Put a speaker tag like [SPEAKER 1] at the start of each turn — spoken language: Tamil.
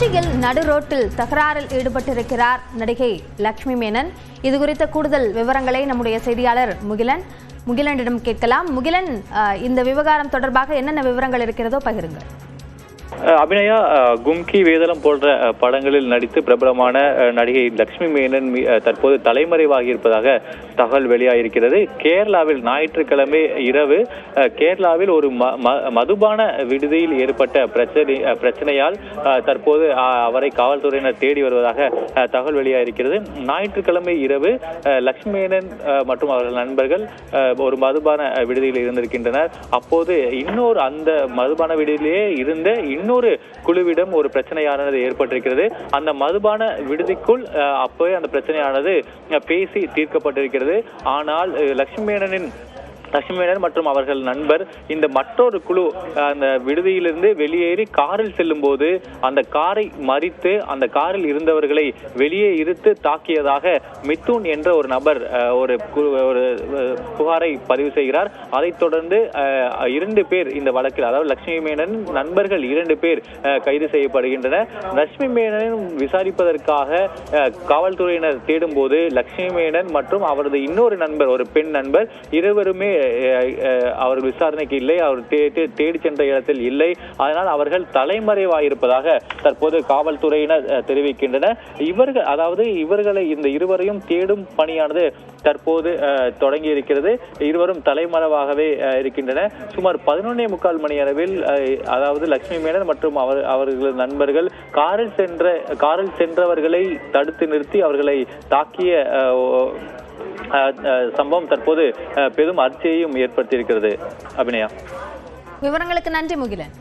[SPEAKER 1] கொச்சியில் நடுரோட்டில் தகராறில் ஈடுபட்டிருக்கிறார் நடிகை லட்சுமி மேனன். இது குறித்த கூடுதல் விவரங்களை நம்முடைய செய்தியாளர் முகிலனிடம் கேட்கலாம். முகிலன், இந்த விவகாரம் தொடர்பாக என்னென்ன விவரங்கள் இருக்கிறதோ பகிருங்கள்.
[SPEAKER 2] அபிநயா, கும்கி வேதலம் போன்ற படங்களில் நடித்து பிரபலமான நடிகை லட்சுமி மேனன் தற்போது தலைமறைவாகி இருப்பதாக தகவல் வெளியாகியிருக்கிறது. கேரளாவில் ஞாயிற்றுக்கிழமை இரவு கேரளாவில் ஒரு மதுபான விடுதியில் ஏற்பட்ட பிரச்சனையால் தற்போது அவரை காவல்துறையினர் தேடி வருவதாக தகவல் வெளியாகியிருக்கிறது. ஞாயிற்றுக்கிழமை இரவு லட்சுமி மேனன் மற்றும் அவர்கள் நண்பர்கள் ஒரு மதுபான விடுதியில் இருந்திருக்கின்றனர். அப்போது அந்த மதுபான விடுதியிலேயே இருந்த இன்னொரு குழுவிடம் ஒரு பிரச்சனையானது ஏற்பட்டிருக்கிறது. அந்த மதுபான விடுதிக்குள் அப்போவே அந்த பிரச்சனையானது பேசி தீர்க்கப்பட்டிருக்கிறது. ஆனால் லட்சுமி மேனன் மற்றும் அவர்கள் நண்பர் இந்த மற்றொரு குழு அந்த விடுதியிலிருந்து வெளியேறி காரில் செல்லும் போது அந்த காரை மறித்து அந்த காரில் இருந்தவர்களை வெளியே இழுத்து தாக்கியதாக மிதுன் என்ற ஒரு நபர் ஒரு புகாரை பதிவு செய்கிறார். அதைத் தொடர்ந்து 2 பேர் இந்த வழக்கில், அதாவது லட்சுமி மேனன் நண்பர்கள் 2 பேர் கைது செய்யப்படுகின்றனர். லட்சுமி மேனன் விசாரிப்பதற்காக காவல்துறையினர் தேடும் போது லட்சுமி மேனன் மற்றும் அவரது இன்னொரு நண்பர், ஒரு பெண் நண்பர், இருவருமே அவர் விசாரணைக்கு இல்லை, அவர் தேடி சென்ற இடத்தில் இல்லை. அதனால் அவர்கள் தலைமறைவாயிருப்பதாக தற்போது காவல்துறையினர் தெரிவிக்கின்றனர். இவர்களை இந்த இருவரையும் தேடும் பணியானது தற்போது தொடங்கி இருக்கிறது. இருவரும் தலைமறைவாகவே இருக்கின்றனர். சுமார் 11:45 மணி அளவில், அதாவது லட்சுமி மேனன் மற்றும் அவர்களது நண்பர்கள் காரில் சென்றவர்களை தடுத்து நிறுத்தி அவர்களை தாக்கிய சம்பவம் தற்போது பெரும் அதிர்ச்சியையும் ஏற்படுத்தியிருக்கிறது. அபிநயா,
[SPEAKER 1] விவரங்களுக்கு நன்றி முகிலன்.